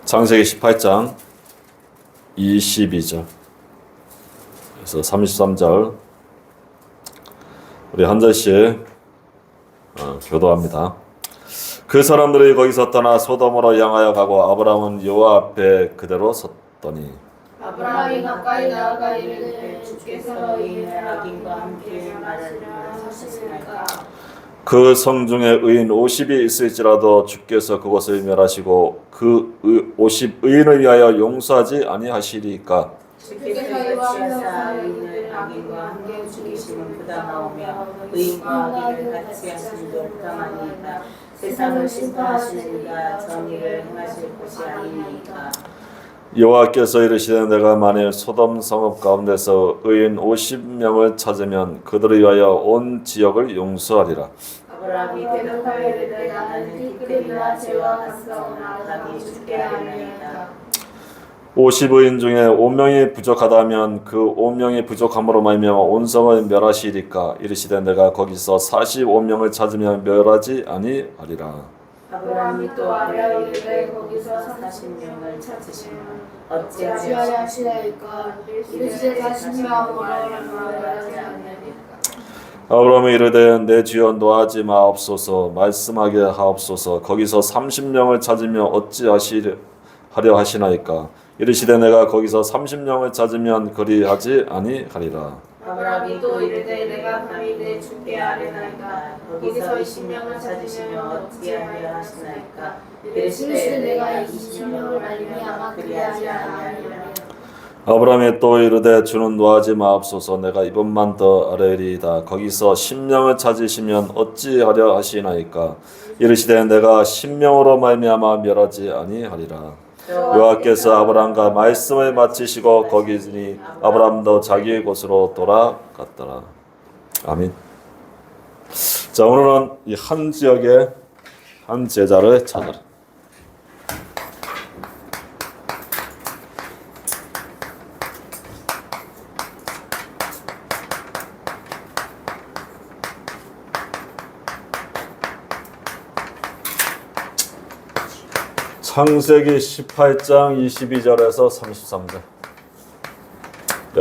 창세기 18장 22절 그래서 33절 우리 한 절씩 교도합니다. 그 사람들이 거기서 떠나 소돔으로 향하여 가고 아브라함은 여호와 앞에 그대로 섰더니 아브라함이 가까이 나아가 이르되 주께서 이 악인과 함께 말하시라 하시니까 그 성중에 의인 50이 있을지라도 주께서 그것을 멸하시고 그 50 의인을 위하여 용서하지 아니하시리까. 주께서 이와하사 의인을 악인과 함께 죽이시면 부당하오며 의인과 악인을 같이 하심도 부당하니이다. 세상을 심판하시는 이가 정의를 행하실 것이 아니니까. 여호와께서 이르시되 내가 만일 소돔 성읍 가운데서 의인 50명을 찾으면 그들을 위하여 온 지역을 용서하리라. 아브라함이 대답하여 이르되 나는 티끌이나 재와 같사오나 감히 죽게 하리이다. 50의인 중에 5명이 부족하다면 그 5명이 부족함으로 말미암아 온 성을 멸하시리까. 이르시되 내가 거기서 45명을 찾으면 멸하지 아니하리라. 아브라함이 또 아뢰어 이르되 거기서 40명을 찾으시면 어찌하여 하시나이까. 이르시되 40명으로 멸하지 않으리까. 아브라함이 이르되 내 주여 노하지 마옵소서 말씀하게 하옵소서. 거기서 30명을 찾으면 어찌하려 하시나이까. 이르시되 내가 거기서 30명을 찾으면 그리하지 아니하리라. 아브라함이 또 이르되 내가 감히 내 주께 아뢰나이까. 거기서 20명을 찾으시면 어찌하려 하시나이까. 이르시되 내가 20명을 말미암아 그리하지 아니하리라. 아브라함이 또 이르되 주는 노하지 마옵소서 내가 이번만 더 아뢰리이다. 거기서 10명을 찾으시면 어찌하려 하시나이까. 이르시되 내가 10명으로 말미암아 멸하지 아니하리라. 여호와께서 아브라함과 말씀을 마치시고 거기니 아브라함도 자기의 곳으로 돌아갔더라. 아멘. 자, 오늘은 이 한 지역의 한 제자를 찾아라. 창세기 18장 22절에서 33절.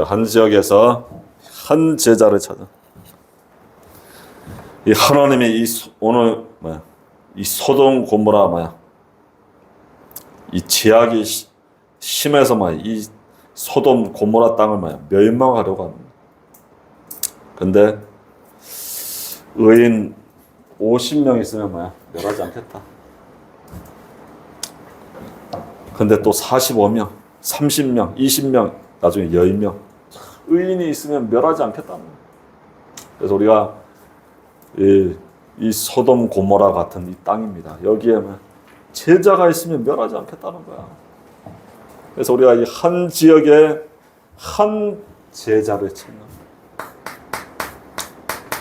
한 지역에서 한 제자를 찾아. 이 하나님이 오늘 이 소돔 고모라 이 제약이 심해서 이 소돔 고모라 땅을 멸망하려고 합니다. 근데 의인 50명 있으면 멸하지 않겠다. 근데 또 45명, 30명, 20명, 나중에 10명 의인이 있으면 멸하지 않겠다는 거예요. 그래서 우리가 이 소돔 고모라 같은 이 땅입니다. 여기에 제자가 있으면 멸하지 않겠다는 거야. 그래서 우리가 이 한 지역에 한 제자를 찾는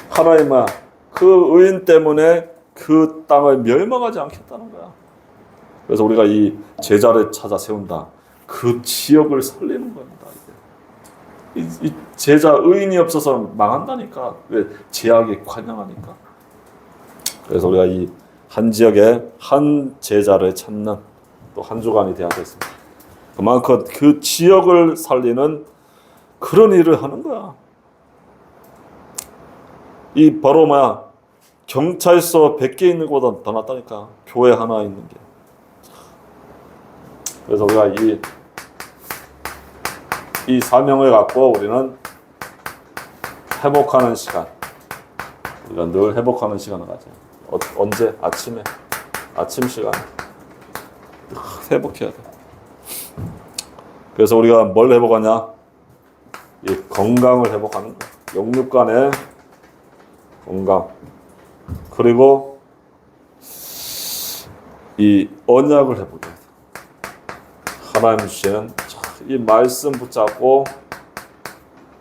하나님은 그 의인 때문에 그 땅을 멸망하지 않겠다는 거야. 그래서 우리가 이 제자를 찾아 세운다. 그 지역을 살리는 겁니다. 이 제자 의인이 없어서 망한다니까. 왜? 제약이 관영하니까. 그래서 우리가 이 한 지역에 한 제자를 찾는 또 한 주간이 되어야 되겠습니다. 그만큼 그 지역을 살리는 그런 일을 하는 거야. 이 바로 경찰서 100개 있는 것보다 더 낫다니까. 교회 하나 있는 게. 그래서 우리가 이 사명을 갖고 우리는 회복하는 시간, 우리가 늘 회복하는 시간을 가져요. 언제? 아침에, 아침 시간 회복해야 돼. 그래서 우리가 뭘 회복하냐? 이 건강을 회복하는 거야. 영육간의 건강, 그리고 이 언약을 회복해야 돼. 하나님 주시는 이 말씀 붙잡고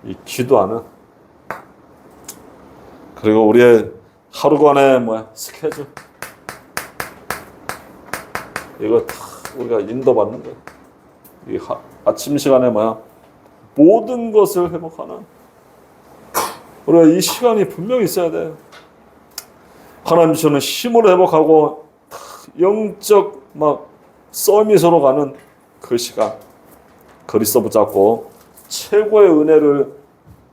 이 기도하는, 그리고 우리의 하루간의 스케줄, 이거 다 우리가 인도받는 거예요. 이 아침 시간에 모든 것을 회복하는, 우리가 이 시간이 분명히 있어야 돼. 하나님 주시는 힘으로 회복하고 영적 서밋으로 가는 그 시간, 그리스도 붙잡고 최고의 은혜를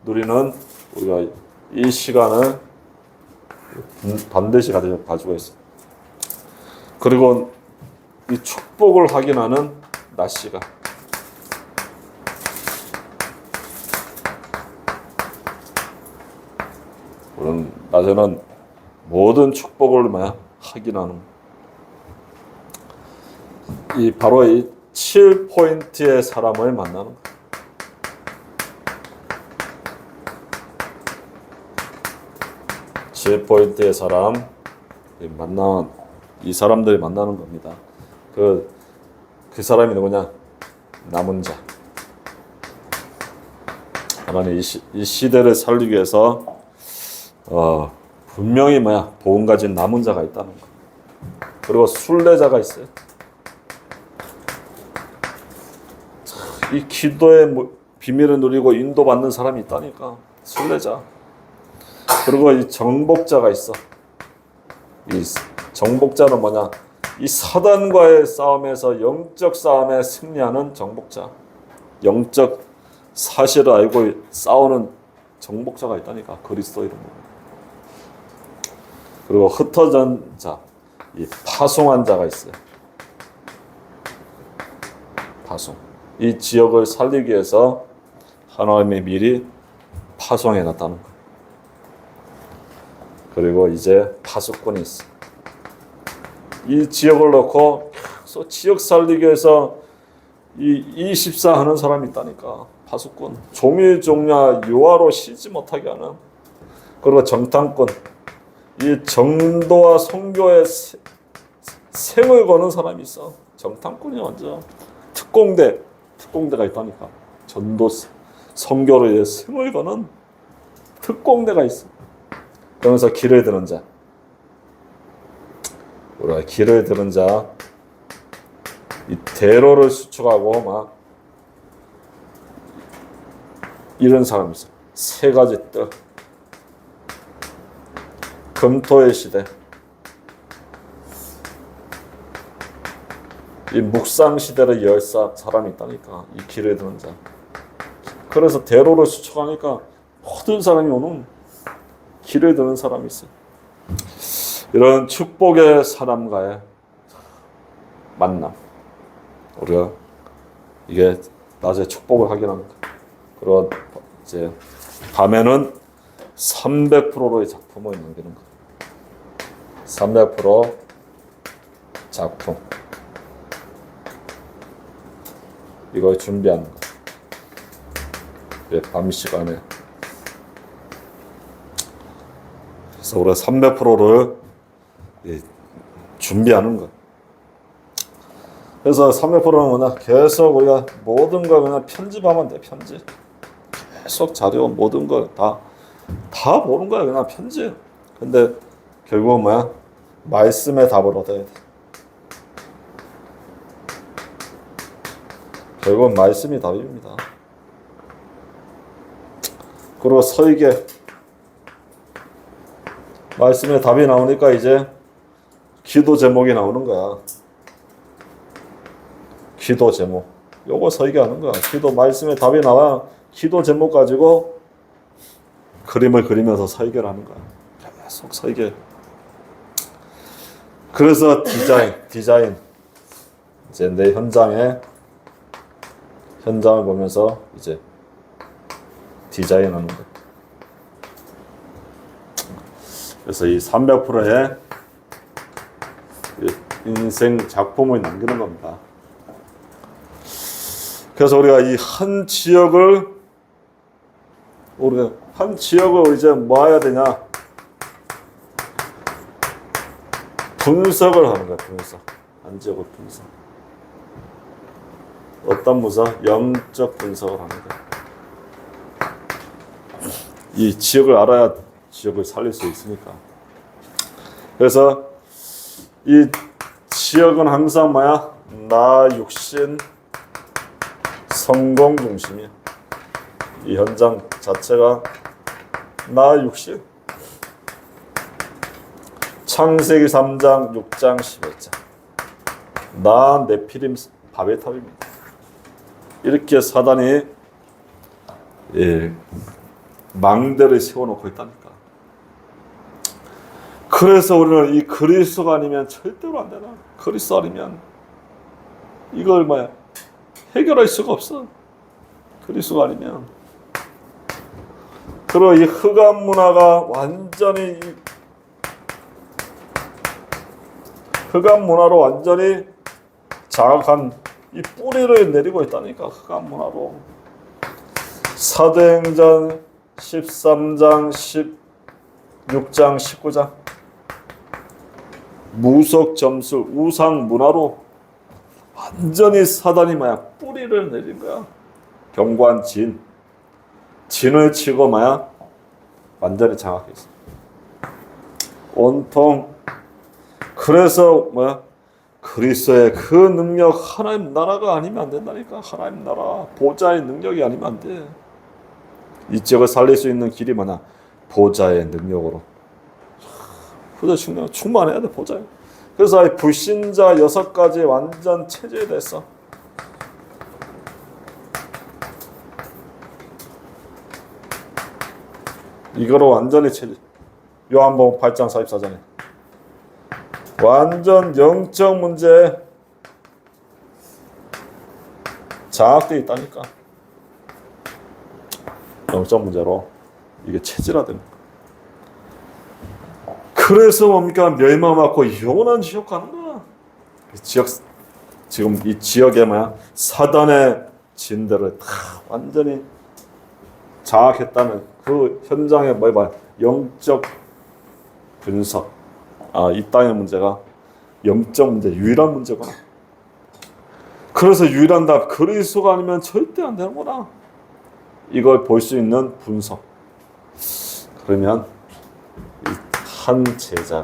누리는 우리가 이 시간을 반드시 가지고 있어요. 그리고 이 축복을 확인하는 낮 시간. 우리는 낮에는 모든 축복을 확인하는 이 바로 이 7포인트의 사람을 만나는 거예요. 포인트의 사람 이 사람들이 만나는 겁니다. 그 사람이 누구냐? 남은 자. 하나님 이 시대를 살리기 위해서 분명히 복음 가진 남은 자가 있다는 거. 그리고 순례자가 있어요. 이 기도의 비밀을 누리고 인도받는 사람이 있다니까. 순례자. 그리고 이 정복자가 있어. 이 정복자는 뭐냐? 이 사단과의 싸움에서 영적 싸움에 승리하는 정복자. 영적 사실을 알고 싸우는 정복자가 있다니까. 그리스도 이름으로. 그리고 흩어진 자, 이 파송한 자가 있어요. 파송. 이 지역을 살리기 위해서 하나님이 미리 파송해 놨다는 거. 그리고 이제 파수꾼이 있어. 이 지역을 놓고 지역 살리기 위해서 이 24 하는 사람이 있다니까. 파수꾼. 종일종야 유아로 쉬지 못하게 하는. 그리고 정탐꾼. 이 정도와 선교에 생을 거는 사람이 있어. 정탐꾼이 완전 특공대가 있다니까. 전도 선교를 위해 생을 거는 특공대가 있어. 그러면서 길을 드는 자. 우리가 길을 드는 자, 이 대로를 수축하고 이런 사람이 있어. 세 가지 뜻. 금토의 시대. 이 묵상 시대를 열 사람이 있다니까. 이 길을 드는 자. 그래서 대로를 수축하니까 모든 사람이 오는 길을 드는 사람이 있어요. 이런 축복의 사람과의 만남. 우리가 이게 낮에 축복을 확인하는 거예요. 그리고 이제 밤에는 300%의 작품을 남기는 거예요. 300% 작품. 이걸 준비하는 거예요. 밤 시간에. 그래서 우리가 300%를 준비하는 거예요. 그래서 300%는 뭐냐? 계속 우리가 모든 걸 그냥 편집하면 돼. 편집. 계속 자료 모든 걸 다 보는 거야. 그냥 편집. 근데 결국은 뭐야? 말씀의 답을 얻어야 돼. 결국은 말씀이 답입니다. 그리고 설계. 말씀의 답이 나오니까 이제 기도 제목이 나오는 거야. 기도 제목. 요거 설계하는 거야. 기도 말씀의 답이 나와 기도 제목 가지고 그림을 그리면서 설계를 하는 거야. 계속 설계. 그래서 디자인. 이제 내 현장을 보면서 이제 디자인하는 거야. 그래서 이 300%의 인생 작품을 남기는 겁니다. 그래서 우리가 이 한 지역을 이제 뭐 해야 되냐? 분석을 하는 거야. 분석. 한 지역을 분석. 어떤 분석? 영적 분석을 하는 거야. 이 지역을 알아야 지역을 살릴 수 있으니까. 그래서 이 지역은 항상 뭐야? 나 육신 성공 중심이야. 이 현장 자체가 나 육신. 창세기 3장, 6장, 11장. 나 네피림 바벨탑입니다. 이렇게 사단이 망대를 세워놓고 있다니까. 그래서 우리는 이 그리스도가 아니면 절대로 안 되나. 그리스도 아니면 이걸 해결할 수가 없어. 그리스도가 아니면. 그리고 이 흑암 문화가 완전히 흑암 문화로 완전히 장악한 이 뿌리를 내리고 있다니까. 흑암 문화로. 사도행전 13장 16장 19장 무속 점술 우상 문화로 완전히 사단이 뿌리를 내린 거야. 경관 진을 치고 완전히 장악했어. 온통. 그래서 그리스도의 그 능력, 하나님 나라가 아니면 안 된다니까. 하나님 나라 보좌의 능력이 아니면 안 돼. 이 지역을 살릴 수 있는 길이 보좌의 능력으로. 보좌 충만해야 돼. 보좌에. 그래서 불신자 6가지 완전 체제됐어. 이거로 완전히 체제. 요한복음 8장 44절에 완전 영적 문제 장악되어 있다니까. 영적 문제로 이게 체질화되는 거야. 그래서 뭡니까? 멸망받고 영원한 지옥 가는 거야. 지금 이 지역에 사단의 진대를 다 완전히 장악했다는 그 현장에 영적 분석. 이 땅의 문제가 영적 문제, 유일한 문제구나. 그래서 유일한 답, 그리스도가 아니면 절대 안 되는구나. 이걸 볼 수 있는 분석. 그러면 한 제자.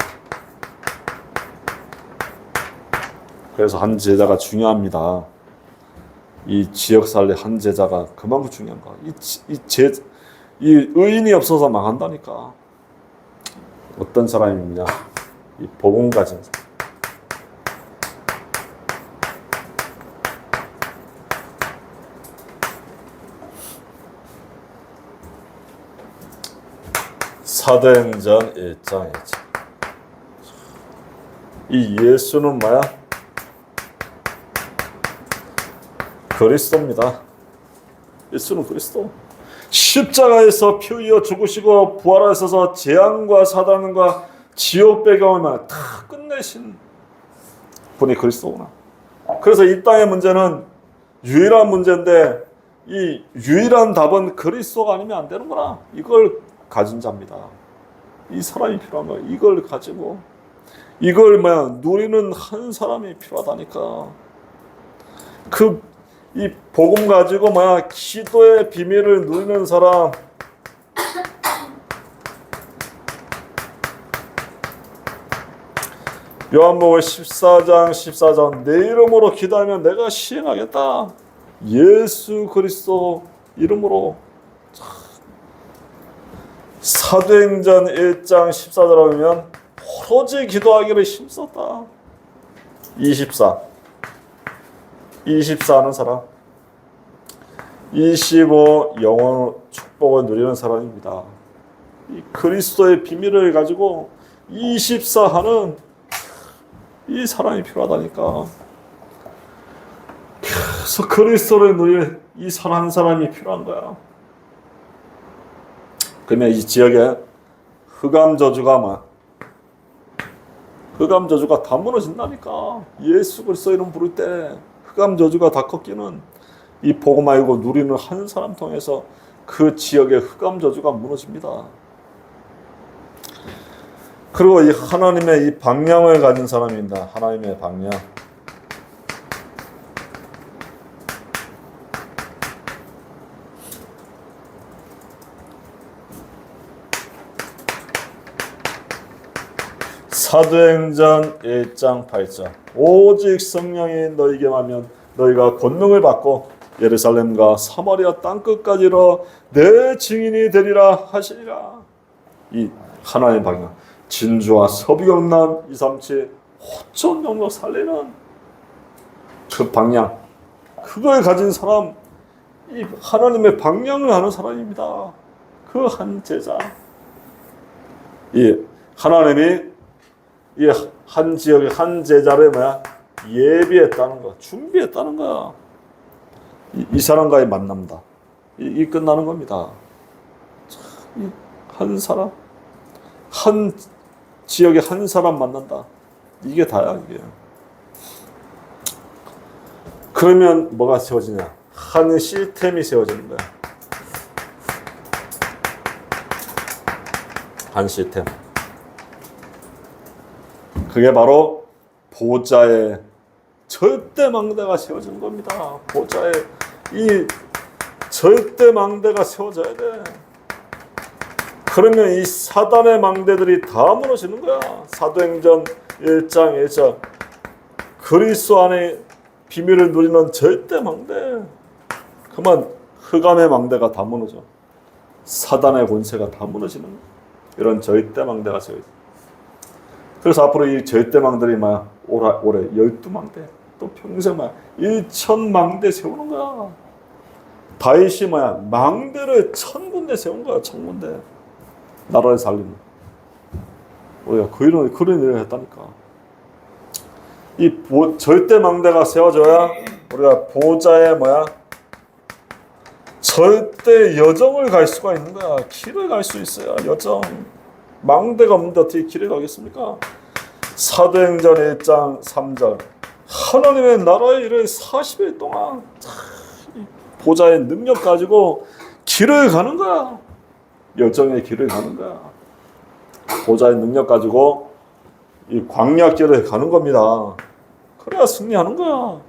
그래서 한 제자가 중요합니다. 이 지역 살리 한 제자가 그만큼 중요한 거야. 이 의인이 없어서 망한다니까. 어떤 사람이냐? 이 복음 가진 사도행전 1장 1장. 이 예수는 그리스도입니다. 예수는 그리스도. 십자가에서 피 흘려 죽으시고 부활하셔서 재앙과 사단과 지옥 배경을 다 끝내신 분이 그리스도구나. 그래서 이 땅의 문제는 유일한 문제인데 이 유일한 답은 그리스도가 아니면 안 되는구나. 이걸 가진 자입니다. 이 사람이 필요한 거야. 이걸 가지고 이걸 누리는 한 사람이 필요하다니까. 이 복음 가지고 기도의 비밀을 누리는 사람. 요한복음 14장 14절 내 이름으로 기도하면 내가 시행하겠다. 예수 그리스도 이름으로. 사도행전 1장 14절에 보면 오로지 기도하기를 힘썼다. 24 하는 사람. 25 영원 축복을 누리는 사람입니다. 이 그리스도의 비밀을 가지고 24 하는 이 사람이 필요하다니까. 그래서 그리스도를 누릴 이 한 사람이 필요한 거야. 그러면 이 지역에 흑암 저주가 다 무너진다니까. 예수 그리스도 이름 부를 때 흑암 저주가 다 꺾이는 이 복음 알고 누리는 한 사람 통해서 그 지역의 흑암 저주가 무너집니다. 그리고 이 하나님의 이 방향을 가진 사람입니다. 하나님의 방향. 사도행전 1장 8절 오직 성령이 너희에게 하면 너희가 권능을 받고 예루살렘과 사마리아 땅끝까지로 내 증인이 되리라 하시리라. 이 하나님의 방향. 진주와 서비경남 237 호천 영역 살리는 그 방향, 그걸 가진 사람, 이 하나님의 방향을 아는 사람입니다. 그 한 제자. 이 하나님이 이 한 지역의 한 제자를 뭐야? 예비했다는 거, 준비했다는 거야. 이 사람과의 만남다. 이 끝나는 겁니다. 한 사람, 한 지역의 한 사람 만난다. 이게 다야, 이게. 그러면 뭐가 세워지냐? 한 시스템이 세워지는 거야. 한 시스템. 그게 바로 보좌의 절대 망대가 세워지는 겁니다. 보좌의 이 절대 망대가 세워져야 돼. 그러면 이 사단의 망대들이 다 무너지는 거야. 사도행전 1장 1절. 그리스도 안에 비밀을 누리는 절대 망대. 그만 흑암의 망대가 다 무너져. 사단의 권세가 다 무너지는 이런 절대 망대가 세워져. 그래서 앞으로 이 절대 망대들이 막 올해 12망대, 또 평생 막 1000망대 세우는 거야. 다윗이 뭐야? 망대를 1000군데 세운 거야. 1000군데. 나라를 살리는. 우리가 그런 일을 했다니까. 이 절대 망대가 세워져야 우리가 보좌에 뭐야? 절대 여정을 갈 수가 있는 거야. 길을 갈 수 있어야 여정. 망대가 없는데 어떻게 길을 가겠습니까? 사도행전 1장 3절. 하나님의 나라의 일을 40일 동안 보좌의 능력 가지고 길을 가는 거야. 여정의 길을 가는 거야. 보좌의 능력 가지고 이 광야길을 가는 겁니다. 그래야 승리하는 거야.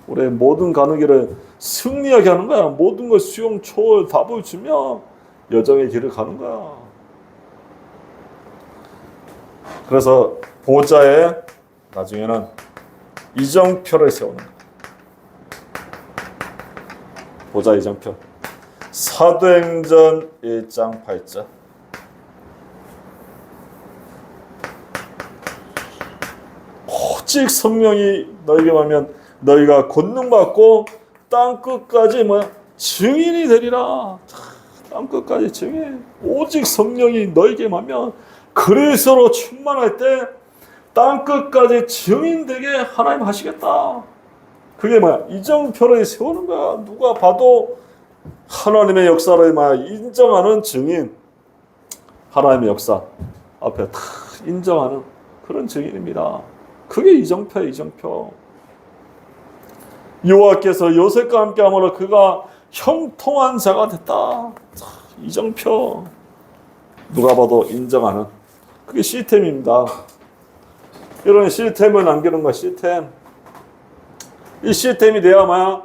우리의 모든 가는 길을 승리하게 하는 거야. 모든 걸 수용, 초월, 답을 주며 여정의 길을 가는 거야. 그래서 보좌에 나중에는 이정표를 세우는 거야. 보좌 이정표. 사도행전 1장 8절. 오직 성령이 너에게 하면 너희가 권능받고 땅끝까지 뭐야? 증인이 되리라. 땅끝까지 증인. 오직 성령이 너에게 하면 그리스도로 충만할 때 땅끝까지 증인되게 하나님 하시겠다. 그게 뭐야? 이정표를 세우는 거야. 누가 봐도 하나님의 역사를 인정하는 증인. 하나님의 역사 앞에 다 인정하는 그런 증인입니다. 그게 이정표야, 이정표. 여호와께서 요셉과 함께함으로 그가 형통한 자가 됐다. 이정표. 누가 봐도 인정하는 그게 시스템입니다. 이런 시스템을 남기는 거야, 시스템. 이 시스템이 돼야만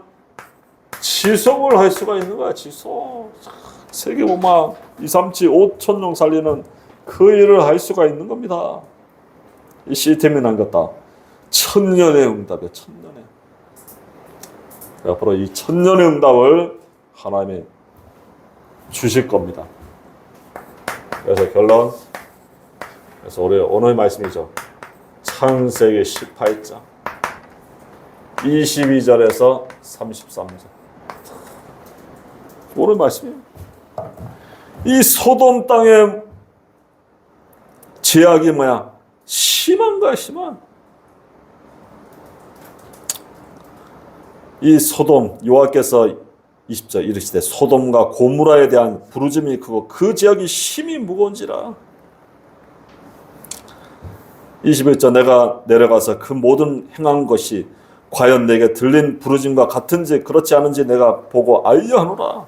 지속을 할 수가 있는 거야, 지속. 세계보막 2, 3, 7, 5천명 살리는 그 일을 할 수가 있는 겁니다. 이 시스템이 남겼다. 천년의 응답이야, 천년의. 앞으로 이 천년의 응답을 하나님이 주실 겁니다. 그래서 결론. 그래서 우리 오늘 말씀이죠. 창세기 18장 22절에서 33절. 오늘 말씀이에요. 이 소돔 땅의 죄악이 뭐야? 심한 거야, 심한. 이 소돔, 여호와께서 20절 이르시되 소돔과 고무라에 대한 부르짐이 크고 그 죄악이 심히 무거운지라. 21절 내가 내려가서 그 모든 행한 것이 과연 내게 들린 부르짐과 같은지 그렇지 않은지 내가 보고 알려하노라.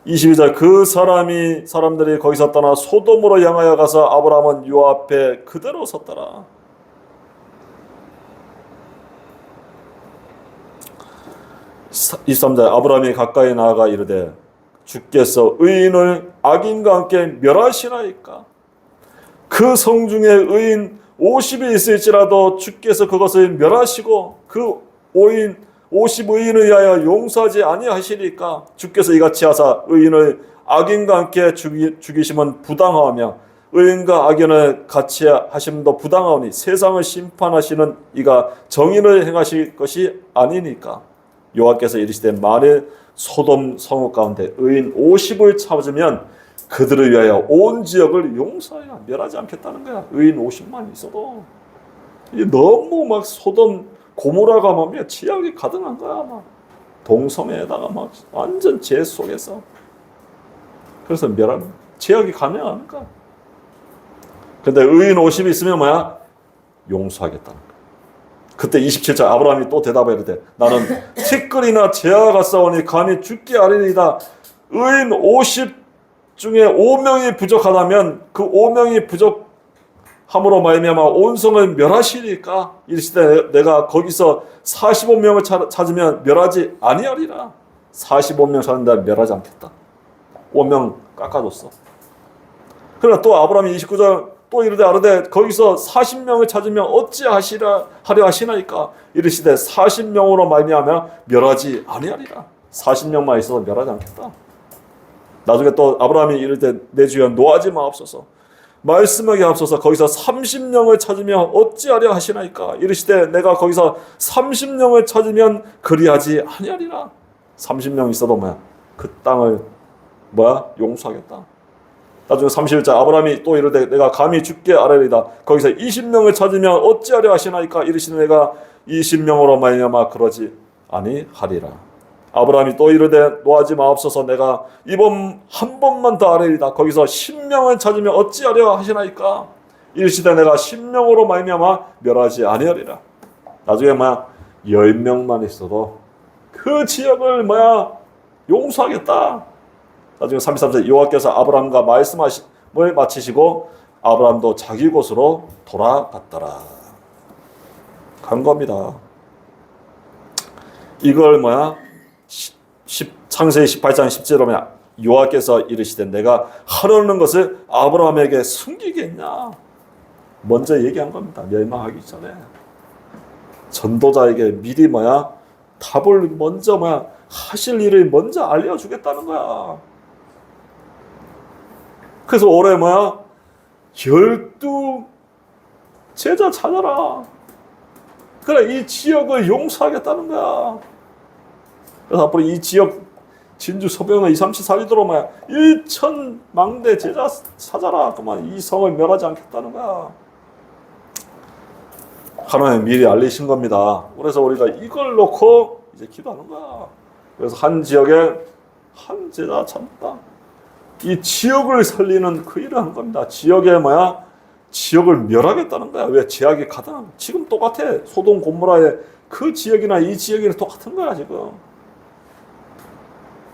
22절 그 사람들이 거기서 떠나 소돔으로 향하여 가서 아브라함은 요 앞에 그대로 섰더라. 23절 아브라함이 가까이 나아가 이르되 주께서 의인을 악인과 함께 멸하시나이까. 그 성중에 의인 50이 있을지라도 주께서 그것을 멸하시고 그 50의인을 위하여 용서하지 아니하시리까. 주께서 이같이 하사 의인을 악인과 함께 죽이심은 부당하며 의인과 악인을 같이 하심도 부당하오니 세상을 심판하시는 이가 정의를 행하실 것이 아니니까. 여호와께서 이르시되 만일 소돔 성읍 가운데 의인 50을 찾으면 그들을 위하여 온 지역을 용서하여 멸하지 않겠다는 거야. 의인 50만 있어도. 이게 너무 막 소돔 고모라가 막 지역이 가득한 거야. 막 동섬에다가 막 완전 죄 속에서. 그래서 멸하는 지역이 가능한 거야. 근데 의인 50이 있으면 뭐야? 용서하겠다는 거야. 그때 27절 아브라함이 또 대답해야 돼. 나는 티끌이나 재아가 싸우니 감히 죽게 아뢰리이다. 의인 50 중에 5명이 부족하다면 그 5명이 부족함으로 말미암아 온 성을 멸하시리까? 이르시되 내가 거기서 45명을 찾으면 멸하지 아니하리라. 45명 찾는다 멸하지 않겠다. 5명 깎아줬어. 그러나 또 아브라함이 29절 또 이르되 아르되 거기서 40명을 찾으면 어찌 하려 하시나이까? 이르시되 40명으로 말미암아 멸하지 아니하리라. 40명만 있어도 멸하지 않겠다. 나중에 또 아브라함이 이르되 내 주여 노하지 마옵소서. 말씀하게 하옵소서. 거기서 30명을 찾으면 어찌하려 하시나이까? 이르시되 내가 거기서 30명을 찾으면 그리하지 아니하리라. 30명 있어도 뭐야? 그 땅을 뭐야? 용서하겠다. 나중에 31절 아브라함이 또 이르되 내가 감히 죽게 아뢰리다. 거기서 20명을 찾으면 어찌하려 하시나이까? 이르시되 내가 20명으로 말미암아 그러지 아니하리라. 아브라함이 또 이르되 노하지 마옵소서. 내가 이번 한 번만 더 아뢰리다. 거기서 10명을 찾으면 어찌하려 하시나이까? 이르시되 내가 10명으로 말미암아 멸하지 아니하리라. 나중에 뭐야? 10명만 있어도 그 지역을 뭐야? 용서하겠다. 나중에 33절 여호와께서 아브라함과 말씀을 마치시고 아브라함도 자기 곳으로 돌아갔더라. 간 겁니다. 이걸 뭐야? 창세기 18장 10절에 뭐야? 여호와께서 이르시되 내가 하려는 것을 아브라함에게 숨기겠냐? 먼저 얘기한 겁니다. 멸망하기 전에 전도자에게 미리 뭐야? 답을 먼저 뭐야? 하실 일을 먼저 알려주겠다는 거야. 그래서 올해 뭐야? 12 제자 찾아라. 그래, 이 지역을 용서하겠다는 거야. 그래서 앞으로 이 지역 진주 서병나 237 살리도록 뭐야? 1,000 망대 제자 찾아라. 그만 이 성을 멸하지 않겠다는 거야. 하나님 미리 알리신 겁니다. 그래서 우리가 이걸 놓고 이제 기도하는 거야. 그래서 한 지역에 한 제자 찾다. 이 지역을 살리는 그 일을 한 겁니다. 지역에 뭐야? 지역을 멸하겠다는 거야. 왜? 죄악이 가득한. 지금 똑같아. 소돔 고모라의 그 지역이나 이 지역이나 똑같은 거야 지금.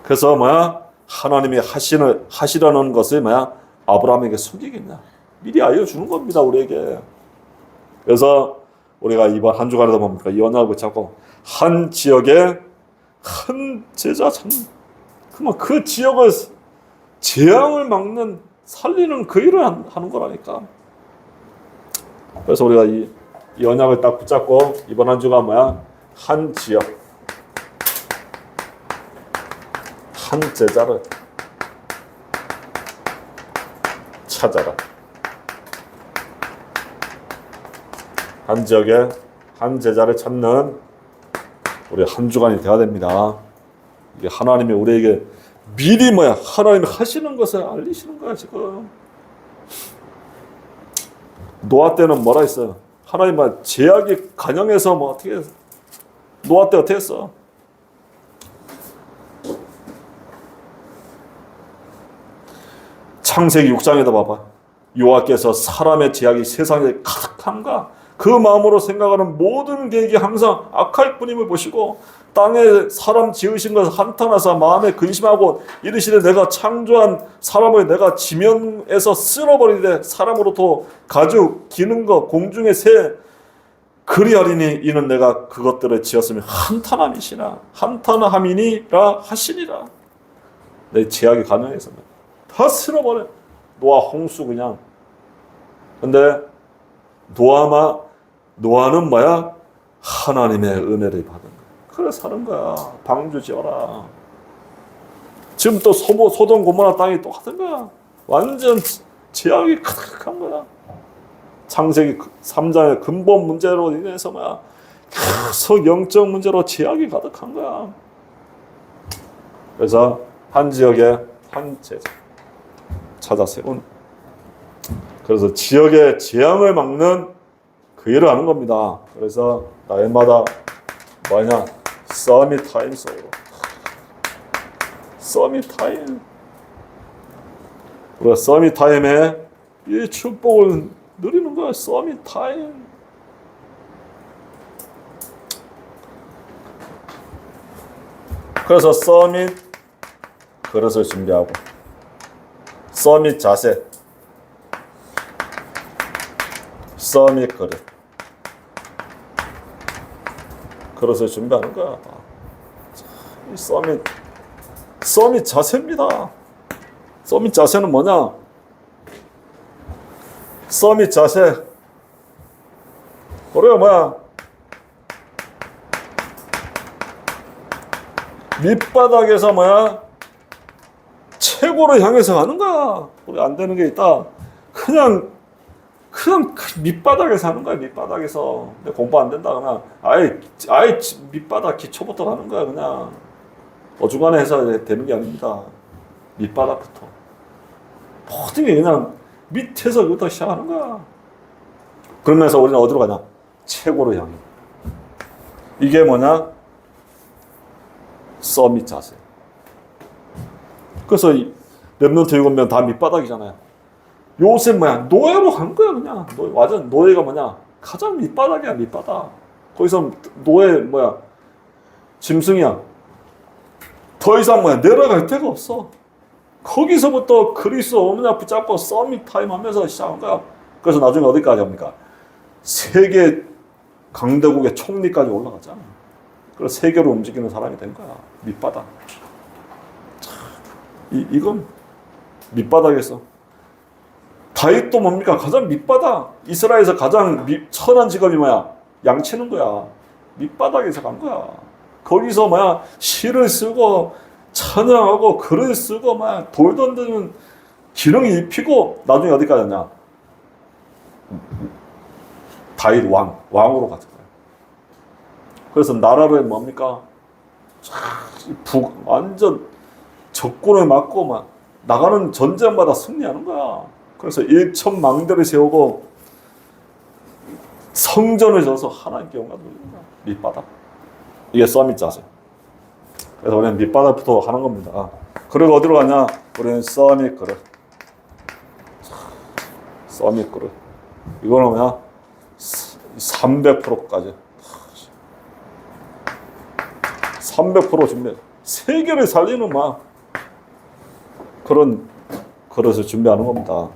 그래서 뭐야? 하나님이 하시라는 것을 뭐야? 아브라함에게 숨기겠냐? 미리 알려주는 겁니다 우리에게. 그래서 우리가 이번 한 주간에도 뭡니까? 연합을 잡고 한 지역에 한 제자 찾는. 그러면 그 지역을 재앙을 막는 살리는 그 일을 하는 거라니까. 그래서 우리가 이 언약을 딱 붙잡고 이번 한 주가 뭐야? 한 지역, 한 제자를 찾아라. 한 지역에 한 제자를 찾는 우리 한 주간이 되어야 됩니다. 이게 하나님이 우리에게 미리 뭐야? 하나님이 하시는 것을 알리시는 거야 지금. 노아 때는 뭐라 했어요? 하나님 말 제약이 간영해서 뭐 어떻게 했어? 노아 때 어떻게 했어? 창세기 6장에도 봐봐. 여호와께서 사람의 제약이 세상에 가득함과 그 마음으로 생각하는 모든 계획이 항상 악할 뿐임을 보시고 땅에 사람 지으신 것을 한탄하사 마음에 근심하고 이르시되 내가 창조한 사람을 내가 지면에서 쓸어버리되 사람으로부터 가죽, 기는 것, 공중의 새 그리하리니 이는 내가 그것들을 지었으면 한탄함이니라 하시니라. 내 제약이 가능해서 다 쓸어버려. 노아 홍수 그냥. 근데 노아는 뭐야? 하나님의 은혜를 받은 거야. 그래 사는 거야. 방주 지어라. 지금 또 소돔 고모라 땅이 똑같은 거야. 완전 제약이 가득한 거야. 창세기 3장의 근본 문제로 인해서 뭐야 계속 영적 문제로 제약이 가득한 거야. 그래서 한 지역에 한 제자 찾아 세운. 그래서 지역의 재앙을 막는 그 일을 하는 겁니다. 그래서 날마다 뭐냐 서밋 타임 속으로 서밋 타임. 우리가 서밋 타임에 이 축복을 누리는 거야. 서밋 타임. 그래서 서밋 그릇을 준비하고 서밋 자세, 서밋 그릇을 준비하는 거야. 이 서밋 자세입니다. 서밋 자세는 뭐냐? 서밋 자세. 우리가 뭐야? 밑바닥에서 뭐야? 최고를 향해서 가는 거야. 우리 안 되는 게 있다. 그냥 밑바닥에서 하는 거야. 밑바닥에서 공부 안 된다 그러면 아예 밑바닥 기초부터 가는 거야. 그냥 어중간에 해서 되는 게 아닙니다. 밑바닥부터 모든 게 그냥 밑에서부터 시작하는 거야. 그러면서 우리는 어디로 가냐? 최고로 향해. 이게 뭐냐? 서밋 자세. 그래서 렘넌트 7명 다 밑바닥이잖아요. 요새 뭐야? 노예로 간 거야 그냥. 완전 노예가 뭐냐? 가장 밑바닥이야. 밑바닥. 거기서 노예 뭐야? 짐승이야. 더 이상 뭐야? 내려갈 데가 없어. 거기서부터 그리스도 어머나 붙잡고 서밋 타임 하면서 시작한 거야. 그래서 나중에 어디까지 합니까? 세계 강대국의 총리까지 올라가잖아. 그래서 세계로 움직이는 사람이 된 거야. 밑바닥. 이건 밑바닥에서. 다윗도 뭡니까? 가장 밑바닥. 이스라엘에서 가장 천한 직업이 뭐야? 양치는 거야. 밑바닥에서 간 거야. 거기서 뭐야? 시를 쓰고 찬양하고 글을 쓰고 막 돌 던지는 기능이 입히고 나중에 어디까지 갔냐? 다윗 왕으로 갔을 거야. 그래서 나라를 뭡니까? 완전 적군을 맞고 막 나가는 전쟁마다 승리하는 거야. 그래서 1천망대를 세우고 성전을 져서 하나님께 영광 돌리는 거야. 밑바닥. 이게 서밋 자세. 그래서 우리는 밑바닥부터 하는 겁니다. 그리고 어디로 가냐? 우리는 서밋 그릇. 서밋 그릇. 이거는 뭐냐? 300%까지. 300% 준비. 세계를 살리는 막 그런 그릇을 준비하는 겁니다.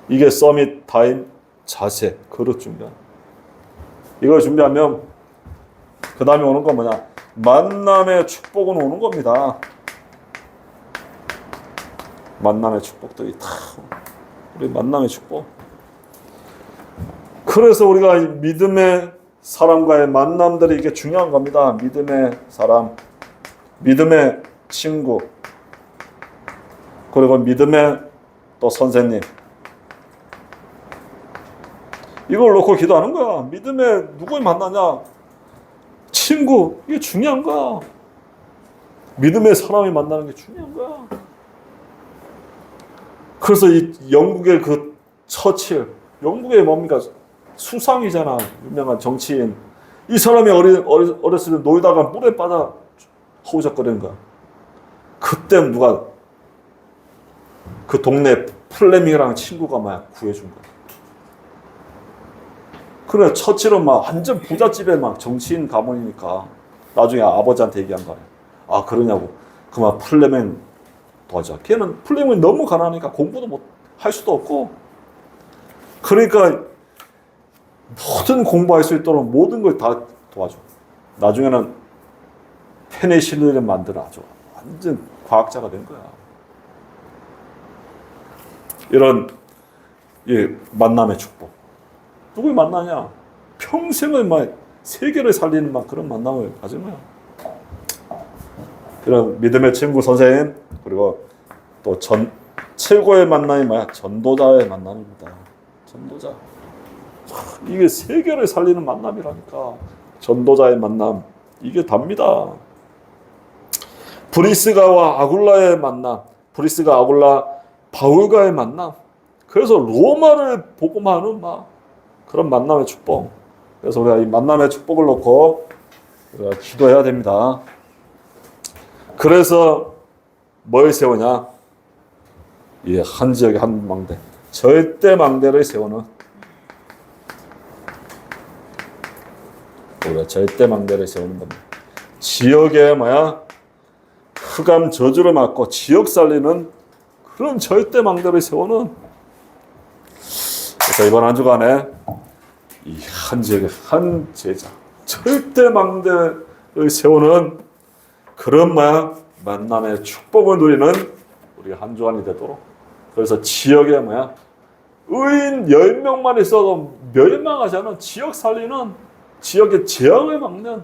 이게 서밋 타임 자세, 그릇 준비하는. 이걸 준비하면 그 다음에 오는 건 뭐냐? 만남의 축복은 오는 겁니다. 만남의 축복들이 다 우리 만남의 축복. 그래서 우리가 믿음의 사람과의 만남들이 이게 중요한 겁니다. 믿음의 사람, 믿음의 친구, 그리고 믿음의 또 선생님. 이걸 놓고 기도하는 거야. 믿음의 누굴 만나냐? 친구. 이게 중요한 거야. 믿음의 사람이 만나는 게 중요한 거야. 그래서 이 영국의 그 처칠, 영국의 뭡니까? 수상이잖아. 유명한 정치인. 이 사람이 어렸을 때 놀다가 물에 빠져 허우적거리는 거야. 그때 누가 그 동네 플레밍이랑 친구가 막 구해준 거야. 그래, 처칠은 막 완전 부잣집에 막 정치인 가문이니까 나중에 아버지한테 얘기한 거야. 아, 그러냐고. 그만 플레밍 도와줘. 걔는 플레밍이 너무 가난하니까 공부도 못 할 수도 없고. 그러니까 모든 공부할 수 있도록 모든 걸 다 도와줘. 나중에는 페니실린을 만들어 아주 완전 과학자가 된 거야. 이런 만남의 축복. 누굴 만나냐? 평생을 막 세계를 살리는 막 그런 만남을 가진 거야. 이런 믿음의 친구 선생님, 그리고 또 최고의 만남이 뭐야? 전도자의 만남입니다. 전도자. 이게 세계를 살리는 만남이라니까. 전도자의 만남. 이게 답니다. 브리스가와 아굴라의 만남. 브리스가 아굴라 바울과의 만남. 그래서 로마를 복음하는 막 그런 만남의 축복. 그래서 우리가 이 만남의 축복을 놓고 우리가 기도해야 됩니다. 그래서 뭘 세우냐? 이 한 지역에 한 망대, 절대 망대를 세우는, 우리가 절대 망대를 세우는 겁니다. 지역에 뭐야? 흑암 저주를 막고 지역 살리는 그런 절대 망대를 세우는. 그래서 이번 한 주간에 이 한 지역에 한 제자, 절대 망대를 세우는 그런 뭐야? 만남의 축복을 누리는 우리 한 주간이 되도록. 그래서 지역에 뭐야? 의인 10명만 있어도 멸망하지 않은, 지역 살리는, 지역의 재앙을 막는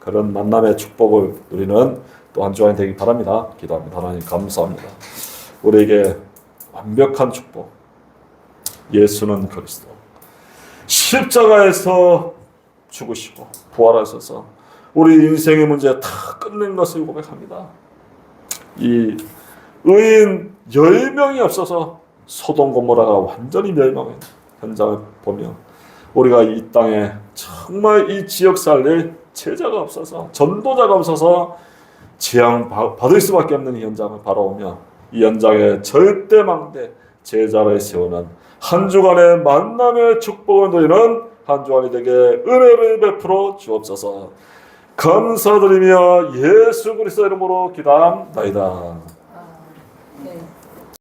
그런 만남의 축복을 누리는 또 한 주간이 되기 바랍니다. 기도합니다. 하나님 감사합니다. 우리에게 완벽한 축복, 예수는 그리스도, 십자가에서 죽으시고 부활하셔서 우리 인생의 문제 다 끝낸 것을 고백합니다. 이 의인 10명이 없어서 소돔 고모라가 완전히 멸망한 현장을 보며 우리가 이 땅에 정말 이 지역 살릴 제자가 없어서, 전도자가 없어서 재앙 받을 수밖에 없는 이 현장을 바라보며 이 현장에 절대 망대 제자를 세우는 한 주간의 만남의 축복을 누리는 한 주간이 되게 은혜를 베풀어 주옵소서. 감사드리며 예수 그리스도 이름으로 기도합나이다.